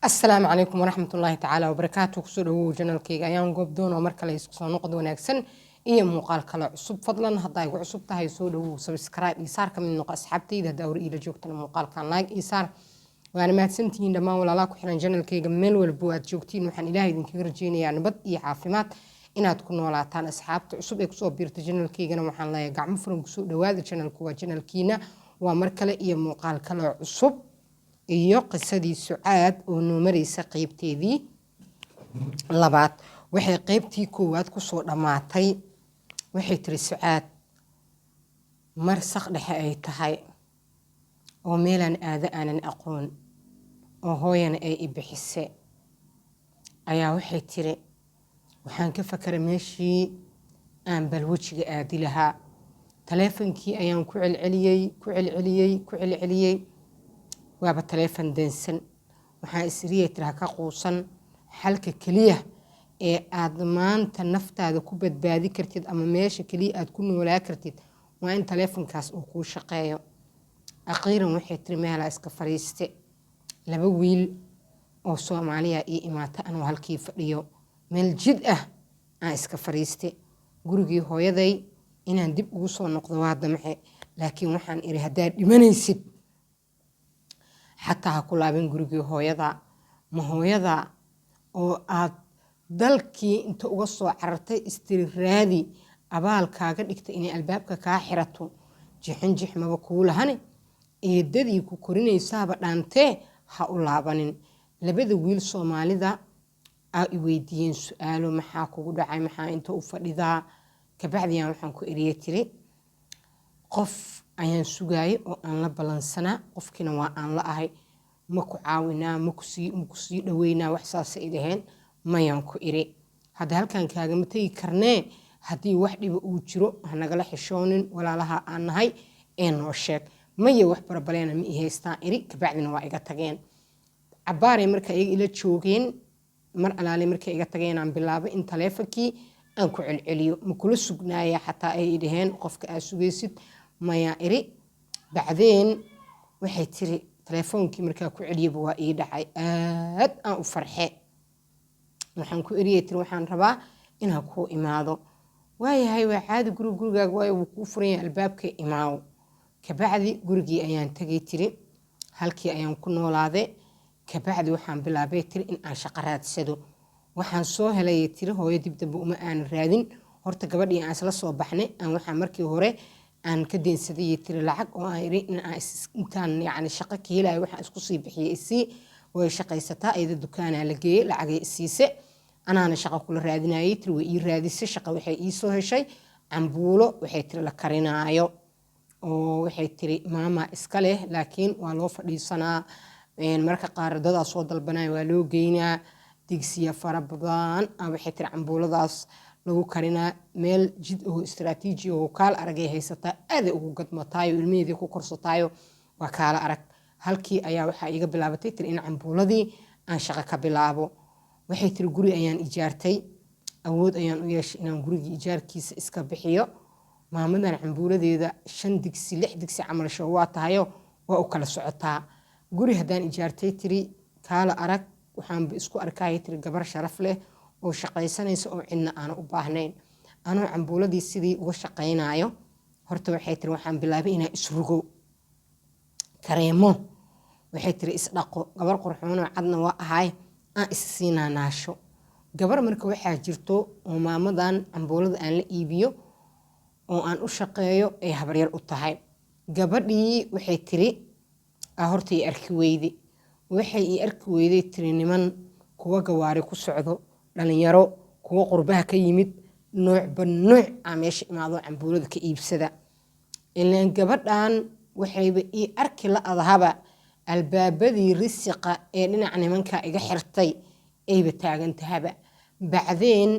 السلام عليكم ورحمة الله تعالى وبركاته. كسودو جنالكيga ayaan goob doon oo markale isku soo noqdo wanaagsan iyo muuqaal kale cusub. Fadlan hadday ugu cusub tahay soo dhawow, subscribe iyo saar ka mid noqo asxaabtayda dawr ila joogtana muuqaalkan like iyo saar. waana mahadsantihiin dhammaan walaalaha ku xiran janalkayga meel walba aad joogtiin. waxaan ilaahay idinkaga rajeynayaa nabad iyo caafimaad inaad ku noolaataan. asxaabta cusub ee kusoo biirta janalkaygana waxaan leeyahay gacmo furan kusoo dhawaada. janalku waa janalkiina, waa mar kale iyo muuqaal kale cusub iyo qisadii Sucaad oo noo maraysa qaybteedii labaad. waxay qaybtii koowaad ku soo dhamaatay. waxay tiri Sucaad mar saq dhexe ay tahay oo meelan aada aanan aqoon oo hooyana ay i bixisay ayaa waxay tiri waxaan ka fakaray meeshii aan bal wajiga aadi lahaa. taleefankii ayaan ku celceliyey waaba taleefan dansan. waxaan isriyay tiraha ka quusan. xalka keliya ee aad maanta naftaada ku badbaadi kartid ama meesha keliya aad ku noolaa kartid waa in taleefankaas uu kuu shaqeeyo. akhiiran waxay tiri meelaa iska fariiste. laba wiil oo Soomaaliya ii imaata anoo halkii fadhiyo meel jid ah aan iska fariiste. gurigii hooyaday inaan dib ugu soo noqdo waa damce, laakiin waxaan iri haddaad dhimanaysid xataa ha ku laabin gurigii hooyada. ma hooyada oo aad dalkii inta uga soo carartay istiri raadi abaalkaaga dhigta inay albaabka kaa xirato jixinjix maba kuu lahani. eedadii ku korinaysaaba dhaantee ha u laabanin. labada wiil Soomaalida aa i weydiiyeen su-aalo, maxaa kugu dhacay, maxaa inta u fadhidaa. kabacdiyaan waxaan ku eriyay tiri qof ayaan sugaayay oo aan la balansanaa, qofkiina waa aan la ahay. ma ku caawinaa, ma ku sii dhaweynaa, wax saasay idhaheen. mayaan ku iri hadda halkan kaagama tegi karnee, haddii wax dhiba uu jiro hanagala xishoonin, walaalaha aan nahay ee noo sheeg. maya wax barabaleena ma i haystaan iri. kabacdina waa iga tageen. cabaaray marka iyaga ila joogeen. mar alaale markay iga tageenaan bilaabay in taleefankii aan ku celceliyo. ma kula sugnaaya xataa ay idhaheen qofka aad sugaysid. mayaa iri. bacdeen waxay tiri taleefoonkii markaa ku celiyaba waa ii dhacay. aad aan u farxe. waxaan ku eriyay tiri waxaan rabaa inaan kuu imaado. waayahay waa caadi, gurigaaga waayo wuu kuu furan yahay, albaabka imaaw. kabacdi gurigii ayaan tagay tiri. halkii ayaan ku noolaade. kabacdi waxaan bilaabay tiri in aan shaqo raadsado. waxaan soo helay tiri hooyo dib dambe uma aan raadin. horta gabadhii aan isla soo baxnay aan waxaan markii hore aan ka deensaday tiri lacag oo aan iri intaan yani shaqo ka helayo waxaan isku sii bixiyay isii. way shaqaysataa, ayada dukaanaa la geeyey, lacagay isiise. anaana shaqo kula raadinayay tiri. way ii raadisay shaqo. waxay ii soo heshay cambuulo waxay tiri la karinaayo oo waxay tiri maama iska leh, laakiin waa loo fadhiisanaa. marka qaar dadaa soo dalbanaya waa loo geynaa. digsiya fara badan waxay tiri cambuuladaas lagu karinaa. meel jid oo istiraatiiji oo kaal aragay haysataa, aaday ugu gadmataayo, ilmaheedii ku korsataayo waa kaala arag. halkii ayaa waxaa iga bilaabatay tiri in cambuuladii aan shaqo ka bilaabo. waxay tiri guri ayaan ijaartay. awood ayaan u yeeshay inaan gurigii ijaarkiisa iska bixiyo. maamadan cambuuladeeda 5 digsi 6 digsi camal show waa tahayo waa u kala socotaa. guri haddaan ijaartay tiri kaala arag. waxaanba isku arkayay tiri gabar sharaf leh oo shaqaysanaysa oo cidna aana u baahnayn. anoo cambuuladii sidii uga shaqaynayo horta waxay tiri waxaan bilaabay inaan isrugo kareemo. waxay tiri isdhaqo. gabar qurxoonoo cadna waa ahay aan issiinaa naasho. gabar marka waxaa jirto oo maamadan cambuulada aan la iibiyo oo aan u shaqeeyo ay habaryar u tahay. gabadhii waxay tiri horta i arki weyde. waxay ii arki weyday tiri niman kuwa gawaari ku socdo, dhalinyaro, kuwa qurbaha ka yimid, noocba nooc aa meesha imaado cambuulada ka iibsada. ilaan gabadhan waxayba ii arki la adahaba albaabadii risiqa ee dhinaca nimankaa iga xirtay ayba taagantahaba. bacdeen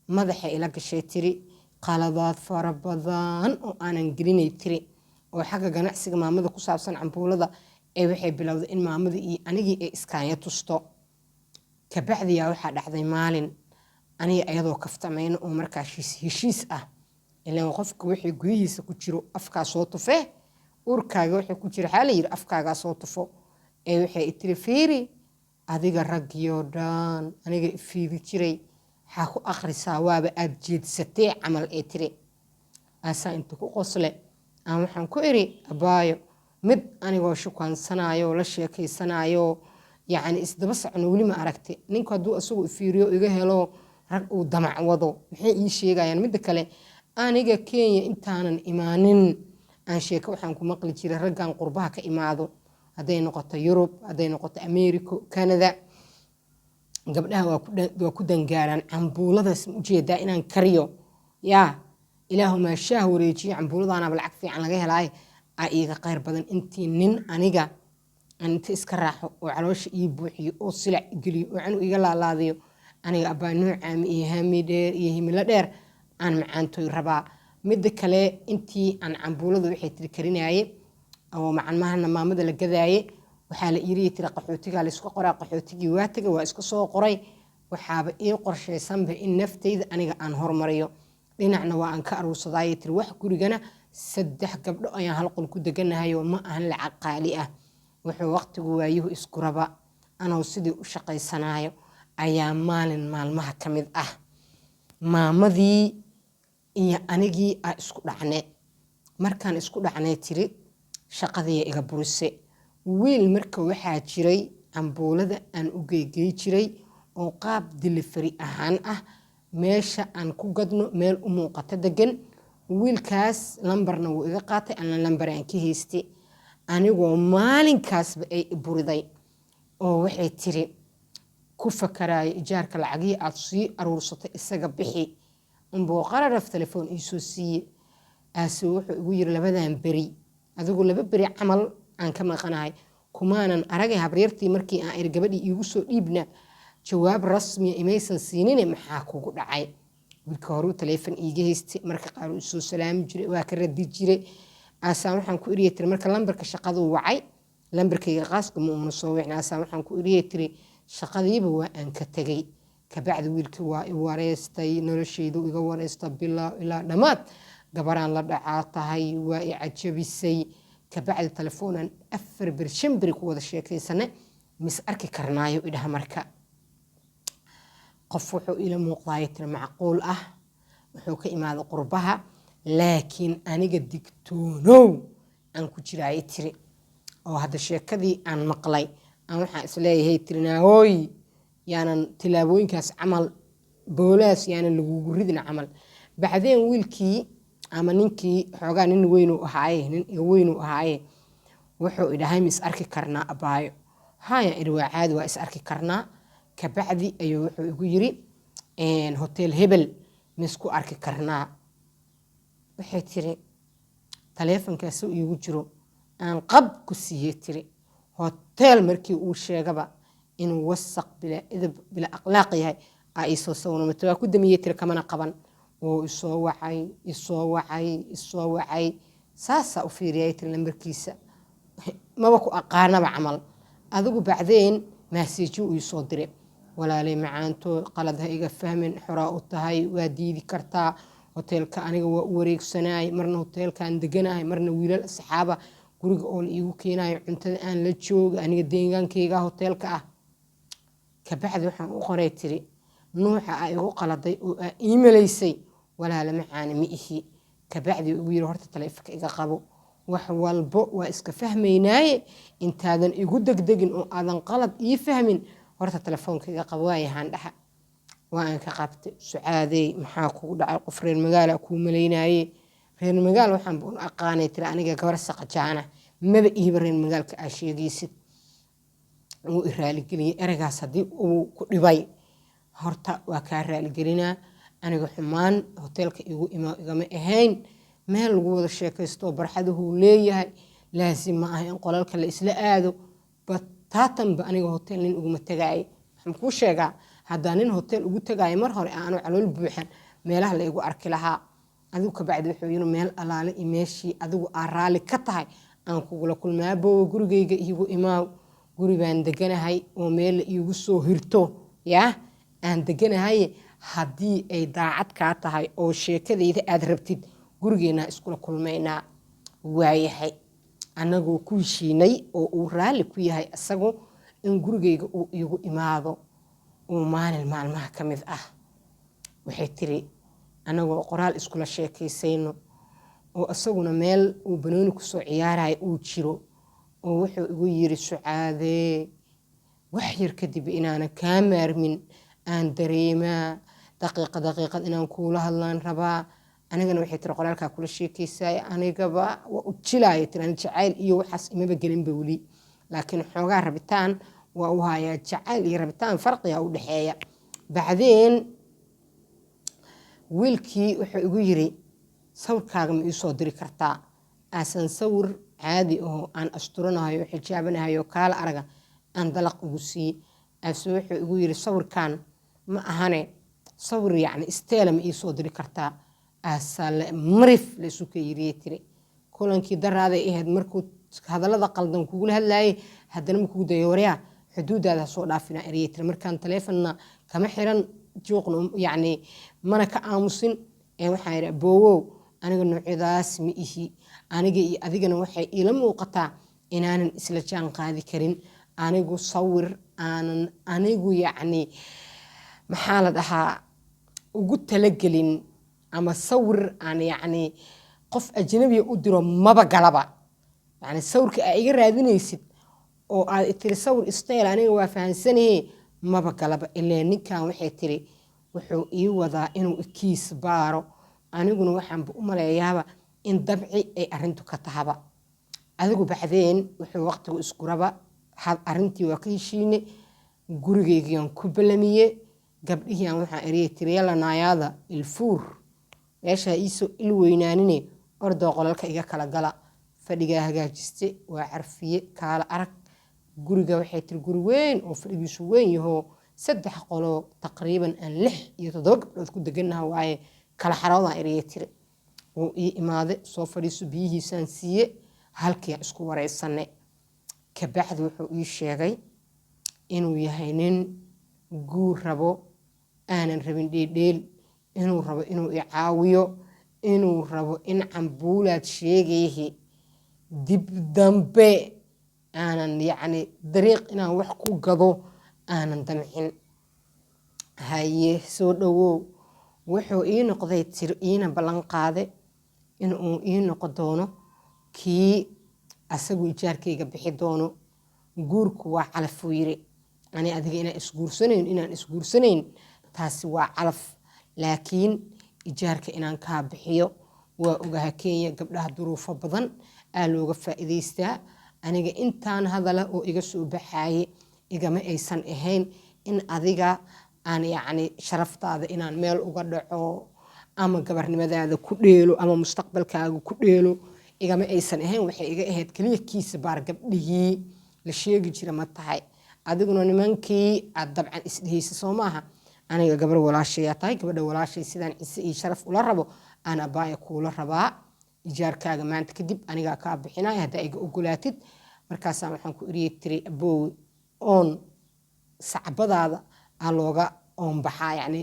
madaxa ila gashay tiri qaladaad fara badan oo aanan gelinay tiri oo xagga ganacsiga maamada ku saabsan cambuulada ee waxay bilowday in maamada iyo anigii ay iskaanya tusto. kabacdiyaa waxaa dhacday maalin aniga ayadoo kaftamayno oo markaa heshiis ah. ilaan qofka wixii gudihiisa ku jiro afkaa soo tufee, urkaaga wixii ku jira waxaa la yidhi afkaagaa soo tufo. waxay tiri fiiri adiga raggiyo dhan aniga ifiiri jiray waxaa ku akhrisaa waaba aad jeedsatee camal ee tiri aasaa inta ku qosle aan waxaan ku iri abaayo mid anigoo shukaansanaayo la sheekaysanaayo yacni isdaba socno weli ma aragti ninku hadduu isagu ifiiriyo iga helo rag uu damac wado maxay ii sheegayaan midda kale aniga Kenya intaanan imaanin aan sheeko waxaan ku maqli jiray raggan qurbaha ka imaado hadday noqoto Yurub hadday noqoto Ameerika Canada gabdhaha waa ku dangaaraan cambuuladaas ujeedaa inaan kariyo yaa ilaahuma shaah wareejiyo cambuuladaana lacag fiican laga helaayo aa iiga qayr badan intii nin aniga inta iska raaxo oo caloosha ii buuxiyo oo silac geliyo oo canu iga laalaadiyo aniga abaa nuucaami iyo haami dheer iyo himilo dheer aan macaantoy rabaa midda kale intii aan cambuulada waxay tiri karinaaye oo macalmahana maamada la gadaaye waxaa la iiriye tiri qaxootiga la isku qoraa qaxootigii waa tagay waa isku soo qoray waxaaba ii qorshaysanba in naftayda aniga aan hormariyo dhinacna waa aan ka aruursadaaye tiri wax gurigana 3 gabdho ayaan hal qol ku deganahay oo ma ahan lacag qaali ah wuxuu waqtigu waayuhu isku raba anoo sidii u shaqaysanaayo ayaa maalin maalmaha ka mid ah maamadii iyo anigii aa isku dhacne markaan isku dhacnay tiri shaqadii iga burise wiil marka waxaa jiray cambuulada aan u geegey jiray oo qaab delivery ahaan ah meesha aan ku gadno meel u muuqata degan wiilkaas lambarna wuu iga qaatay ana lambar aan ka haystay anigoo maalinkaasba ay buriday oo waxay tiri ku fakaraay ijaarka lacagii aad sii aruursatay isaga bixi unbuu qararaf telefoon ii soo siiyey aase wuxuu igu yiri labadan beri adigu 2 beri camal aan ka maqanahay kumaanan aragay habaryartii markii aan ir gabadhii iigu soo dhiibna jawaab rasmi imaysan siinine maxaa kugu dhacay wiilka hore telefoon iiga haystay marka qaar uu soo salaami jiray waa ka radi jiray aasaan waxaan ku iriyay tiri marka lambarka shaqadu wacay lambarkayga qaaska ma uuna soo wicnaa aasaan waxaan ku iriyay tiri shaqadiiba waa aan ka tagay kabacdi wiilkii waa i wareystay noloshaydu iga wareysta bilaa ilaa dhamaad gabaraan la dhacaa tahay waa i cajabisay kabacdi telefoonan 4 bir 5 bir ku wada sheekaysane mis arki karnaayo idhaha marka qof wuxuu ila muuqdaay tiri macquul ah wuxuu ka imaado qurbaha laakiin aniga digtoonow aan ku jiraay tiri oo hadda sheekadii aan maqlay aan waxaan isleeyahay tirinaahoy yaanan tilaabooyinkaas camal boolaas yaanan lagugu ridin camal bacdeen wiilkii ama ninkii xoogaa nin weynu ahaaye nin iga weynu ahaaye wuxuu idhahay mis arki karnaa abaayo haya irwaa caadi waa is arki karnaa kabacdi ayuu wuxuu igu yiri hotel hebel mis ku arki karnaa waxay tiri taleefankaas iigu jiro aan qab ku siiyey tiri hotel markii uu sheegaba inuu wasaq bila akhlaaq yahay ay soo sawirmay waa ku damiyay tiri kamana qaban oo isoo wacay saasa u fiiriyay tiri lambarkiisa maba ku aqaanaba camal adigu bacdeen message uu soo diray walaalay macaanto qalad ha iga fahmin xoraa u tahay waa diidi kartaa hotelka aniga waa u wareegsanaay marna hotelkaan deganahay marna wiilal asxaaba guriga oo la iigu keenayo cuntada aan la jooga aniga deegaankayga hotelka ah kabacdi waxaan u qoray tiri nuuxa ay igu qaladay oo iimalaysay walaala macaani ma ihi kabacdi ugu yiri horta taleefanka iga qabo wax walbo waa iska fahmaynaaye intaadan igu degdegin oo aadan qalad ii fahmin horta taleefanka iga qabo waayahaan dhaxa waan ka qabtay sucaadey maxaa kugu dhacay qof reer magaala kuu malaynaayey reer magaal waxaan buu aqaanay tiri aniga gabar saqajaana maba iiba reer magaalka aa sheegaysid uu i raaligeliyey ereygaas haddii uu ku dhibay horta waa kaa raaligelinaa aniga xumaan hotelka igama ahayn meel lagu wada sheekaysto barxaduhu leeyahay laasim ma aha in qolalka la isla aado bataatanba aniga hotel nin uguma tagaay waxaan kuu sheegaa haddaa nin hotel ugu tagaayo mar hore aanu calool buuxan meelaha la igu arki lahaa adigu kabacdi wuxuu yiri meel alaale i meeshii adigu aa raali ka tahay aan kugula kulmaaboowa gurigayga iigu imaaw guri baan deganahay oo meel la iigu soo hirto yaa aan deganahay haddii ay daacad kaa tahay oo sheekadayda aad rabtid gurigeennaa iskula kulmaynaa waayahay annagoo ku heshiinay oo uu raalli ku yahay isagu in gurigayga uu igu imaado uu maalin maalmaha ka mid ah. waxay tiri anagoo qoraal iskula sheekaysayno oo isaguna meel uu banooni kusoo ciyaarayo uu jiro oo wuxuu igu yiri Sucaadee wax yar kadib inaanan kaa maarmin aan dareemaa daqiiqad inaan kuula hadlaan rabaa. anigana waxay tiri qoraalkaa kula sheekaysay anigaba waa u jilaaya tiri ani jacayl iyo waxaas imaba gelinba weli laakiin xoogaa rabitaan waa u hayaa. jacayl iyo rabitaan farqiga u dhexeeya. bacdeen wiilkii wuxuu igu yiri sawirkaaga ma ii soo diri kartaa aasan sawir caadi oo aan asturanayo xijaabanayo kaala araga aan dalaq ugu sii. aase wuxuu igu yiri sawirkan ma ahane sawir yacni isteela ma ii soo diri kartaa aasale marif la isu ka yiri tiri kulankii daraaday ahayd markuu hadallada qaldan kugula hadlaayay haddana ma kugu dayo waryaa xuduudaada soo dhaafina eriyay tiri markaan taleefonna kama xiran jooqna yacni mana ka aamusin waxaan yidhi boowow aniga noocyadaas ma ihi aniga iyo adigana waxay iila muuqataa inaanan isla jaan qaadi karin. anigu sawir aanan anigu yacni maxaa la dhahaa ugu talagelin ama sawir aan yacni qof ajnabiya u diro maba galaba. yacni sawirka aa iga raadinaysid oo aad tiri sawir istayl aniga waa fahansanahe maba galaba. ilaa ninkan waxay tiri wuxuu ii wadaa inuu ikiis baaro aniguna waxaanba u maleeyaaba in dabci ay arrintu ka tahaba. adigu bacdeen wuxuu waqtigu isku raba arrintii waa ka heshiine gurigaygiiaan ku balamiye gabdhihiiaan waxaan eriyay tiriyala naayaada ilfuur meeshaa iisoo il weynaanine ordoo qolalka iga kala gala. fadhigaa hagaajiste waa carfiye kaala arag. guriga waxay tiri guri weyn oo fadhigiisu weyn yahoo 3 qoloo taqriiban aan 6 iyo 7 gabdhood ku deganaha waaye kala xaroodaan eriyay tiri. wuu ii imaade soo fadhiiso biyihiisaan siiye halkiiaan isku wareysanay. kabacdi wuxuu ii sheegay inuu yahay nin guur rabo aanan rabin dheedheel inuu rabo inuu i caawiyo inuu rabo in cambuulaad sheegayahi dib dambe aanan yacni dariiq inaan wax ku gado aanan damcin. haye soo dhawow wuxuu ii noqday tiri iina ballan qaade inuu ii noqon doono kii asagu ijaarkayga bixi doono. guurku waa calaf uu yiri ani adiga inaan isguursanayn taasi waa calaf laakiin ijaarka inaan kaa bixiyo waa ogaha Kenya gabdhaha duruufo badan aa looga faa'iidaystaa. aniga intaan hadala oo iga soo baxaaye igama aysan ahayn in adiga aan yacni sharaftaada inaan meel uga dhaco ama gabarnimadaada ku dheelo ama mustaqbalkaaga ku dheelo igama aysan ahayn. waxay iga ahayd kaliya kiisa baar gabdhihii la sheegi jira ma tahay adiguna nimankii aad dabcan isdhihaysa soo maaha. aniga gabar walaashayaa tahay gabadha walaashay sidaan cise iyo sharaf ula rabo aan abaaya kuula rabaa. ijaarkaaga maanta kadib anigaa kaa bixinaya haddaa iga ogolaatid. markaasaa waxaan ku eriyay tiri aboowe oon sacbadaada aa looga oonbaxaa yacni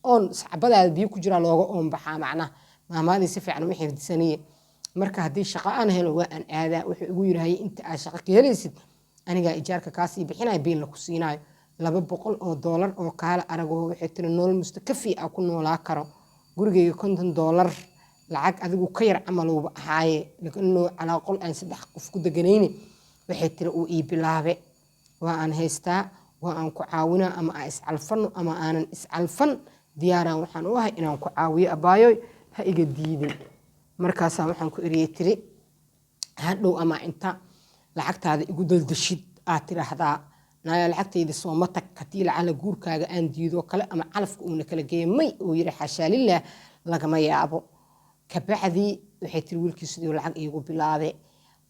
oon sacbadaada biyo ku jiraa looga oonbaxaa macnaha maamaadii si fiican uma xifdisaniye. marka haddii shaqo aan helo waa aan aadaa. wuxuu igu yirahayay inta aad shaqo ka helaysid anigaa ijaarka kaasii bixinaya biilna ku siinayo $200 oo kaala aragoo waxay tiri nolol mustakafi ah ku noolaa karo. gurigayga $50 lacag adigu ka yar camalowba ahaaye lakinoo calaa qol aan 3 qof ku deganayni waxay tiri uu ii bilaabe waa aan haystaa waa aan ku caawinaa ama aan iscalfano ama aanan iscalfan diyaaraan waxaan u ahay inaan ku caawiyo abaayoy ha iga diidin. markaasaa waxaan ku eriyay tiri hadhow ama inta lacagtaada igu daldashid aad tiraahdaa naaya lacagtayda sooma tag haddii lacala guurkaaga aan diido kale ama calafka uuna kala geeya may uu yiri xashaa lillaah lagama yaabo. kabacdi waxay tiri wiilkii sidii lacag iigu bilaabe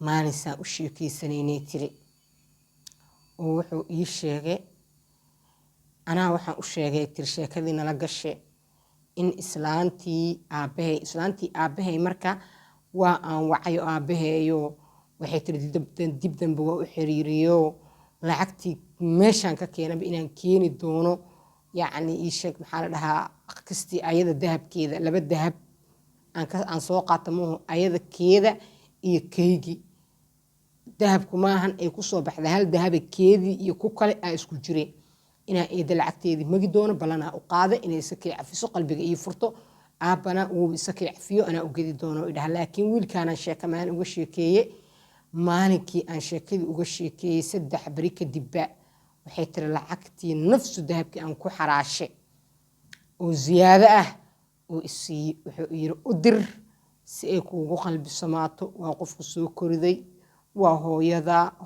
maalinsaa u sheekaysanaynay tiri oo wuxuu ii sheegay anaa waxaan u sheegay tiri sheekadii nala gashe in islaantii aabbahay marka waa aan wacayo aabbaheeyo waxay tiri dib dambe waa u xiriiriyo lacagtii meeshaan ka keenaba inaan keeni doono yacni ii sheeg maxaa la dhahaa kastii ayada dahabkeeda 2 dahab aan soo qaata muuhu ayada keeda iyo keygi dahabku maahan ay ku soo baxda hal dahaba keedii iyo ku kale aa isku jireen inaa eeda lacagteedii magi doono ballanaa u qaada inay isakay cafiso qalbiga ii furto aabbana wuu isakay cafiyo anaa u gedi doono idhaha laakiin wiilkaanaan sheeka maalin uga sheekeeye maalinkii aan sheekadii uga sheekeeyey 3 beri kadibba waxay tiri lacagtii nafsu dahabkii aan ku xaraashe oo ziyaado ah oo isii wuxuu yiri u dir si ay kuugu qalbisamaato waa qofku soo koriday waa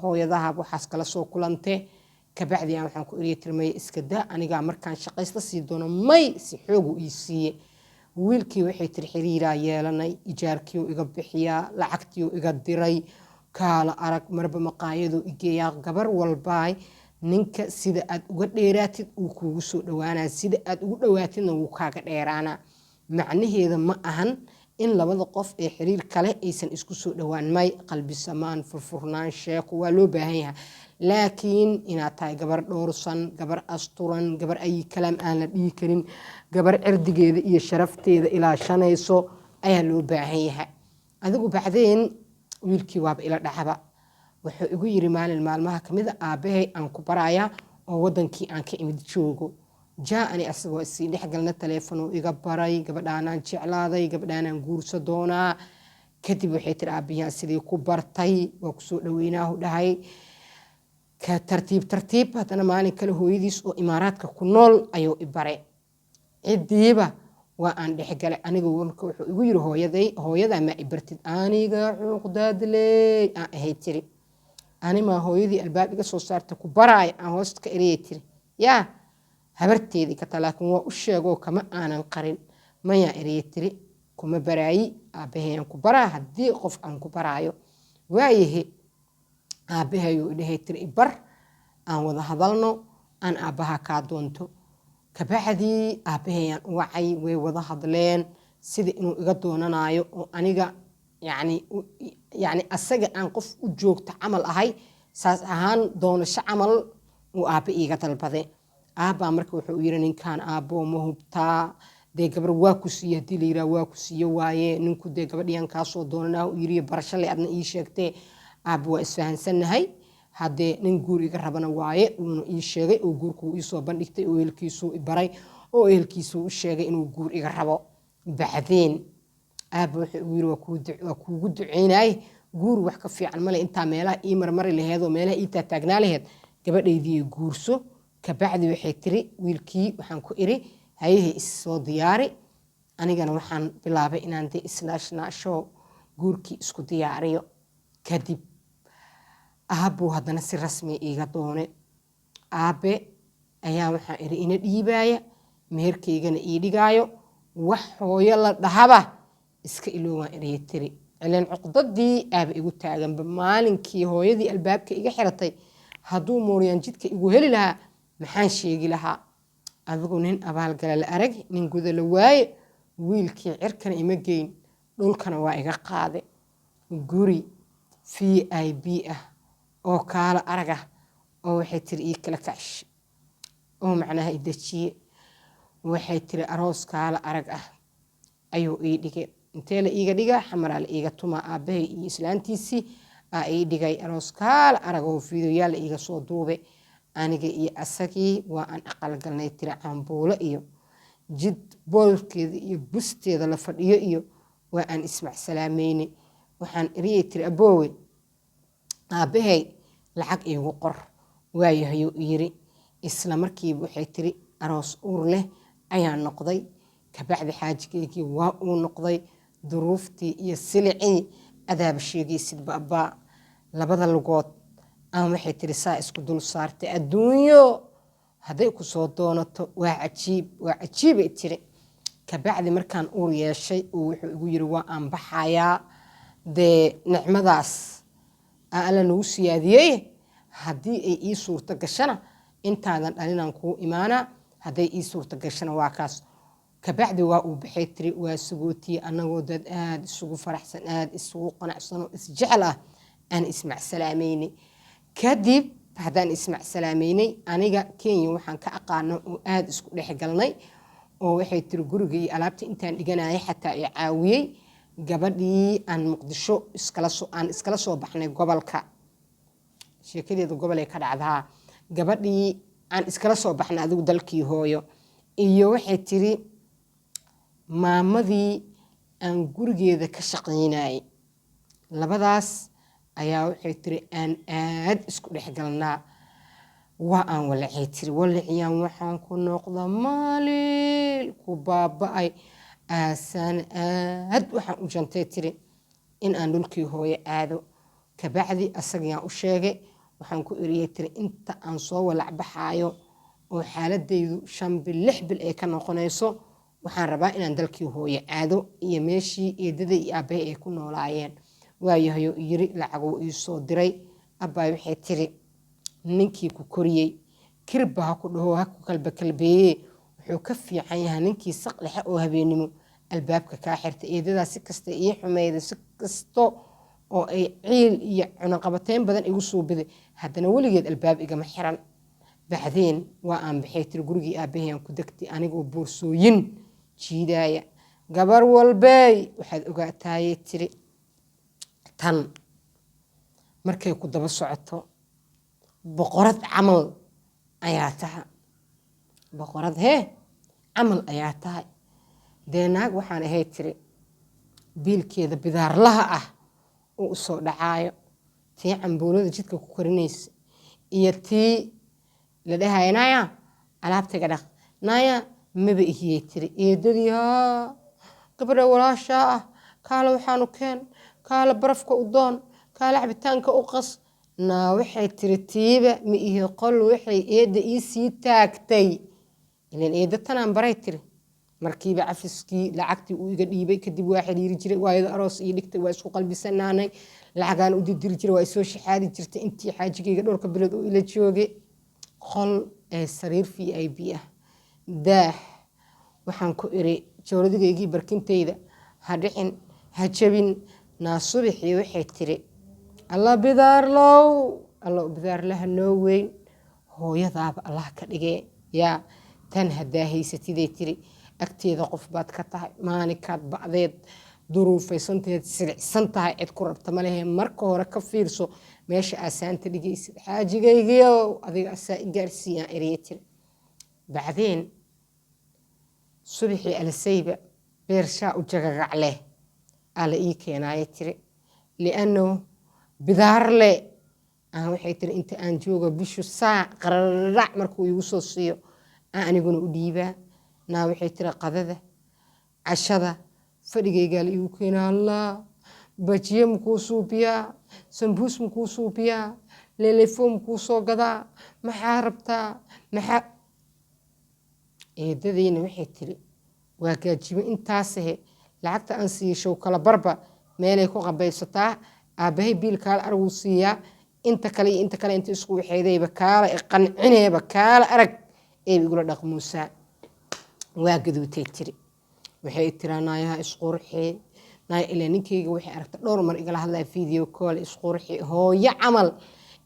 hooyadaha waxaas kala soo kulante kabacdi aan waxaan ku iriye tirmay iska daa aniga markaan shaqaysta sii doono may si xoog u ii siiye wiilkii waxay tiri xiriiraa yeelanay ijaarkii iga bixiyaa lacagtii iga diray kaala arag marba maqaayadu igeeyaa gabar walbaay ninka sida aad uga dheeraatid uu kuugu soo dhawaanaa sida aad ugu dhawaatidna wuu kaaga dheeraanaa macnaheeda ma ahan in labada qof ee xiriir kale aysan isku soo dhawaan may qalbi samaan furfurnaan sheeko waa loo baahan yahay laakiin inaad tahay gabar dhowrsan gabar asturan gabar ay kalaam aan la dhihi karin gabar cirdigeeda iyo sharafteeda ilaashanayso ayaa loo baahan yahay adigu bacdeen wiilkii waaba ila dhacaba wuxuu igu yiri maalin maalmaha kamida aabahay aan ku baraya oo wadankii aan ka imid joogo jaani asagoo isii dhexgalna telefoon iga baray gabadhaanaan jeclaaday gabadhaanaan guurso doonaa kadib waxay tiri aabiyaa sidii ku bartay waa ku soo dhaweynaa dhahay ka tartiib hadana maalin kale hooyadiis oo imaaraadka ku nool ayuu i bare cidiiba waa aan dhexgalay aniga warka wuxuu igu yiri hooyada ma i bartid aniga cuqdaadley aan ahay tiri anima hooyadii albaab iga soo saarta ku baraay aan hoosta ka eriyay tiri yaa habarteedii ka talaakin waa u sheegoo kama aanan qarin maya eriyay tiri kuma baraayi aabahayaan ku baraa haddii qof aan ku baraayo waayahe aabahayuu idhahay tiri ibar aan wada hadalno aan aabbaha kaa doonto kabacdii aabahayaan u wacay way wada hadleen sida inuu iga doonanayo oo aniga yani asaga aan qof u joogta camal ahay saas ahaan doonasho camal uu aabba iiga dalbade aabbaa marka wuxuu yiri ninkaan aabbo ma hubtaa dee gabar waa ku siiye haddii la yiraa waa ku siiye waaye ninku dee gabadhiyan kaasoo doonanaa u yiri barashale adna ii sheegtee aabba waa isfahansannahay haddee nin guur iga rabana waaye uuna ii sheegay oo guurkuu iisoo bandhigtay oo ehelkiisuu i baray oo ehelkiisuu u sheegay inuu guur iga rabo bacdeen aabba wuxuu igu yiri waa kuugu duceynaaye guur wax ka fiican male intaa meelaha ii marmari laheed oo meelaha ii taataagnaa laheed gabadhaydii guurso kabacdi waxay tiri wiilkii waxaan ku iri hayahay issoo diyaari anigana waxaan bilaabay inaan dee isnaashnaasho guurkii isku diyaariyo kadib aabbuu haddana si rasmi iiga doone aabbe ayaa waxaan iri ina dhiibaaya meherkaygana ii dhigaayo wax hooyo la dhahaba iska iloowaan eriyay tiri cileen cuqdadii aaba igu taaganba maalinkii hooyadii albaabka iga xiratay hadduu mooryaan jidka igu heli lahaa maxaan sheegi lahaa adigu nin abaalgala la arag nin guda la waaye wiilkii cirkana ima geyn dhulkana waa iga qaade guri VIP ah oo kaala arag ah oo waxay tiri ii kala kacsh oo macnaha i dajiye waxay tiri aroos kaala arag ah ayuu ii dhigay intee la iiga dhiga xamaraa la iiga tumaa aabbahay iyo islaantiisii aa ii dhigay aroos kaala arag oo fiidoyaal la iiga soo duube aniga iyo asagii waa aan aqal galnay tiri cambuulo iyo jid boolkeeda iyo busteeda la fadhiyo iyo waa aan ismac salaameynay waxaan eriyay tiri aboowe aabbahay lacag iigu qor waayahayuu yiri isla markiiba waxay tiri aroos uur leh ayaa noqday kabacdi xaajigeygii waa uu noqday duruuftii iyo silicii adaaba sheegaysidba abbaa labada lugood aan waxay tiri saa isku dul saartay adduunyo hadday ku soo doonato waa cajiibay tiri kabacdi markaan uur yeeshay uu wuxuu igu yiri waa aan baxayaa dee nicmadaas alla nagu siyaadiyey haddii ay ii suurto gashana intaadan dhalinaan kuu imaanaa hadday ii suurto gashana waa kaas kabacdi waa uu baxay tiri waa sugootiye annagoo dad aad isugu faraxsan aad isugu qanacsanoo isjecel ah aan ismac salaameynay kadib haddaan ismac salaameynay aniga Kenya waxaan ka aqaano oo aad isku dhexgalnay oo waxay tiri guriga iyo alaabta intaan dhiganayay xataa ay caawiyey gabadhii aan Muqdisho iskala soo baxnay gobolka sheekadeedu gobol ay ka dhacdaa gabadhii aan iskala soo baxna adigu dalkii hooyo iyo waxay tiri maamadii aan gurigeeda ka shaqaynayay labadaas ayaa waxay tiri aan aad isku dhex galnaa waa aan walacay tiri walaciyaan waxaan ku noqda maalil ku baaba'ay aasaan aad waxaan u jantay tiri in aan dhulkii hooyo aado kabacdi asagayaan u sheegay waxaan ku eriyay tiri inta aan soo walac baxaayo oo xaaladaydu 5 bil 6 bil ay ka noqonayso waxaan rabaa inaan dalkii hooyo aado iyo meeshii eedaday iyo aabbahay ay ku noolaayeen waayahayo yiri lacaguu ii soo diray abbaay waxay tiri ninkii ku koriyey kirba ha ku dhaho ha ku kalbeeye wuxuu ka fiican yahay ninkii saq dhexe oo habeenimo albaabka kaa xirta eedadaa si kasta ii xumayda si kasto oo ay ciil iyo cunaqabateyn badan igu soo biday haddana weligeed albaab igama xiran bacdeen waa aan baxay tiri gurigii aabahayaan ku degtay anigoo boorsooyin jiidaaya gabar walbey waxaad ogaataayey tiri tan markay ku daba socoto boqorad camal ayaa tahay boqorad camal ayaa tahay dee naag waxaan ahay tiri biilkeeda bidaarlaha ah uu usoo dhacaayo tii cambuulada jidka ku korinaysa iyo tii la dhahayo naya alaabtayga dhaq naya maba ihiyey tiri eedadii gabadha walaashaa ah kaala waxaanu keen kaala barafka u doon kaala cabitaanka u qas naa waxay tiri tiiba ma ihi qol waxay eedda ii sii taagtay ilan eedda tanaan baray tiri markiiba cafiskii lacagtii uu iga dhiibay kadib waa xiriiri jiray waayada aroos ii dhigtay waa isku qalbisanaanay lacagaan u didiri jiray waa isoo shaxaadi jirtay intii xaajigayga dhowrka bilood uu ila joogay qol ee sariir VIP ah daah waxaan ku iri jawradigaygii barkintayda ha dhicin ha jabin naa subaxii waxay tiri alla bidaarlow alla bidaarlaha noo weyn hooyadaaba allah ka dhigee yaa tan haddaa haysatiday tiri agteeda qof baad ka tahay maalinkaad bacdeed duruufaysanteed silicsan tahay cid ku rabta ma lehe marka hore ka fiirso meesha aasaanta dhigaysid xaajigaygiyo adiga asaa i gaarsiiyaan eriye tiri bacdeen subaxii alasayba beershaa u jagagac leh ala ii keenaaye tiri lianno bidaarle aan waxay tiri inta aan jooga bishu saac qararac markuu igu soo siiyo aan aniguna u dhiibaa naa waxay tiri qadada cashada fadhigaygaa la igu keenaa allah bajiye makuu suubiyaa sambuus makuu suubiyaa leelefo makuu soo gadaa maxaa rabtaa maxaa eedadayna waxay tiri waa gaajibo intaasahe lacagta aan siiyo show kala barba meelay ku qabaysataa aabbahay biilkaala araguu siiyaa inta kale iyo inta kale inta isku waxeedayba kaala qancinayba kaala arag eeba igula dhaqmuusaa waa gaduutay tiri waxay tiraa naayaha isqurxee naaya ilaa ninkayga waxay aragta dhowr mar igala hadlaya video call isqurxee hooyo camal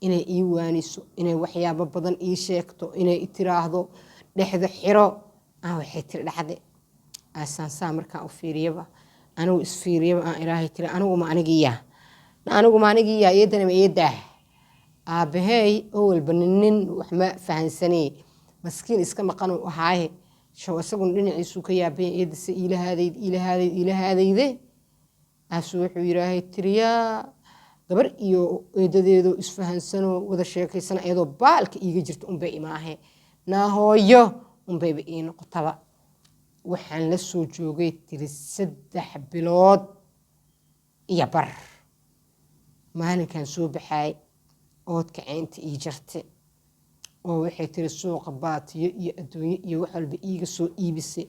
inay ii waaniso inay waxyaabo badan ii sheegto inay i tiraahdo dhexda xiro waxay tiri dhacde aasaansaa markaan u fiiriyaba anigu isfiiriyaba aan ilaahay tiri anigu ma anigiyaa eedana ma eedaah aabbaheey oo walba nin wax ma fahansanee maskiin iska maqanuu ahaaye shaw isaguna dhinaciisuu ka yaabaya eedase iilahaadayde aasuu wuxuu yidhaahay tiriyaa gabar iyo eedadeedoo isfahansanoo wada sheekaysana iyadoo baalka iiga jirta unbay imaahe naa hooyo unbayba ii noqotaba waxaan la soo joogay tiri 3 bilood iyo bar maalinkan soo baxaay oodka caynta ii jartay oo waxay tiri suuqa baatiyo iyo adduunyo iyo wax walba iiga soo iibisay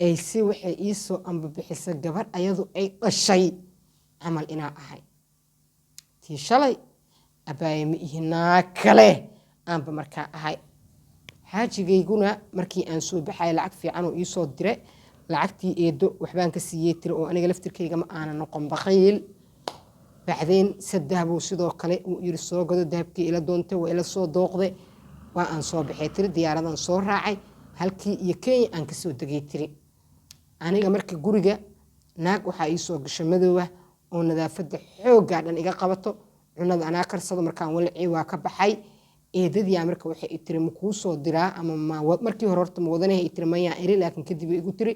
ay si waxay ii soo ambabixisay gabar ayadu ay dhashay camal inaa ahay tii shalay abaaye ma ihi naa kale aanba markaa ahay xaajigayguna markii aan soo baxay lacag fiican oo ii soo diray lacagtii eedo waxbaan ka siiyey tiri oo aniga laftirkayga ma aana noqon baqiil bacdeen sadahbuu sidoo kale uu yiri soo gado dahabkii ila doontay waa ila soo dooqday waa aan soo baxay tiri diyaaradan soo raacay halkii iyo Kenya aan ka soo degay tiri aniga markii guriga naag waxaa ii soo gashay madoowa oo nadaafada xoogga dhan iga qabato cunada anaa karsado markaan walacii waa ka baxay eedadii marka waxay tiri ma kuu soo diraa ama markii hore horta ma wadanahay tiri mayaan iri laakiin kadib igu tiri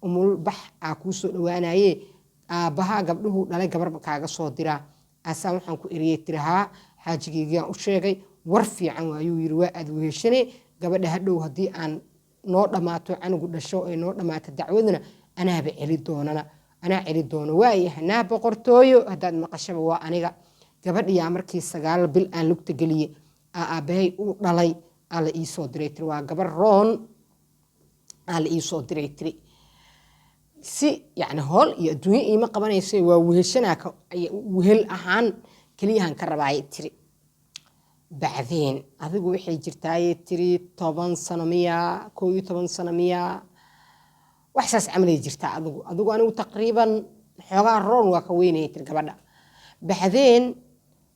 umul bax aa kuu soo dhawaanaye aabaha gabdhuhu dhalay gabarba kaaga soo diraa asaa waxaan ku eriyay tiri haa xaajigeygaan u sheegay war fiican waayuu yiri waa aad weheshane gabadha hadhow haddii aan noo dhammaato canugu dhasho ay noo dhammaato dacwaduna anaaba celi doonana anaa celi doono waayahay naa boqortooyo haddaad maqashaba waa aniga gabadhiyaa markii 9 bil aan lugta geliye aabahay uu dhalay aa la ii soo diray tiri waa gabar roon aa la ii soo diray tiri si yani hool iyo adduunyo iima qabanayso waa weheshanaa wehel ahaan keliyahan ka rabaayay tiri bacdeen adigu waxay jirtaayay tiri 10 sano miya 11 sano miya waxaas camalay jirtaa adigu anigu taqriiban xoogaa roon waa ka weynayay tiri gabadha bacdeen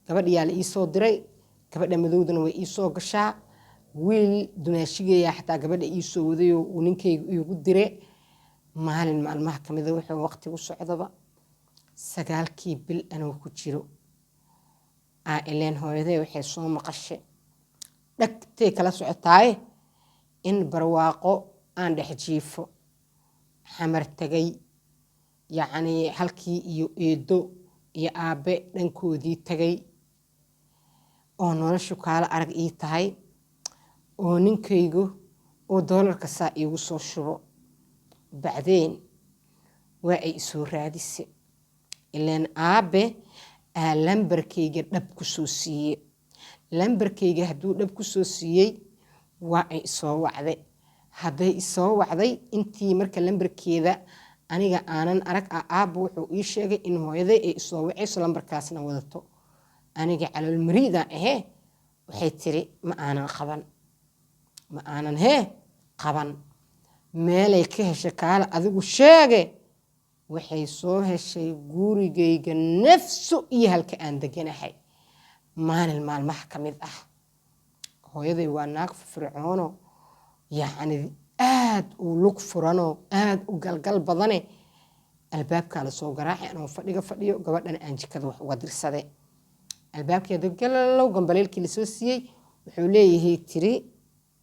gabadhiyaa la ii soo diray gabadha madowdana way ii soo gashaa wiil dumaashigeeya xataa gabadha ii soo wadayo uu ninkaygu iigu dire maalin maalmaha ka mida wuxuu waqtigu socdaba 9kii bil anuu ku jiro ileen hooyaday waxay soo maqashay dhagtay kala socotaaye in barwaaqo aan dhex jiifo xamar tagay yacni halkii iyo eedo iyo aabe dhankoodii tagay oo noloshu kaala arag ii tahay oo ninkaygu oo doolarka saa iigu soo shubo bacdeen waa ay isoo raadisay ileen aabe lambarkayga dhab ku soo siiyey lambarkayga hadduu dhab ku soo siiyey waa ay isoo wacday hadday isoo wacday intii marka lambarkeeda aniga aanan arag aabba wuxuu ii sheegay in hooyaday ay isoo wacayso lambarkaasna wadato aniga calool mariida waxay tiri ma aanan qaban meelay ka heshay kaala adigu sheege waxay soo heshay gurigayga nafsu iyo halka aan deganahay maalin maalmaha ka mid ah hooyaday waa naag firfircoono yacni aad u lug furano aad u galgal badane albaabkaa la soo garaacay anoo fadhiyo gabadhana aan jikada wax uga dirsade albaabkeeda galow gambaleelkii lasoo siiyey wuxuu leeyahay tiri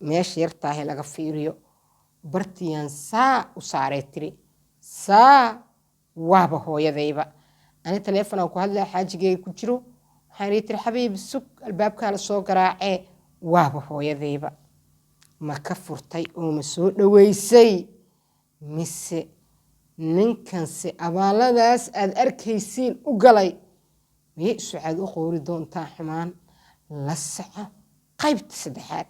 meesha yartaahe laga fiiriyo bartiyaan saa u saaray tiri saa waaba hooyadayba ani taleefonaan ku hadlaa xaajigeyga ku jiro waxaan ii tiri xabiib sug albaabkaa la soo garaacee waaba hooyadayba ma ka furtay oo ma soo dhaweysay mise ninkanse abaaladaas aad arkaysiin u galay miyay sucaad u qoori doontaa xumaan la soco qaybta 3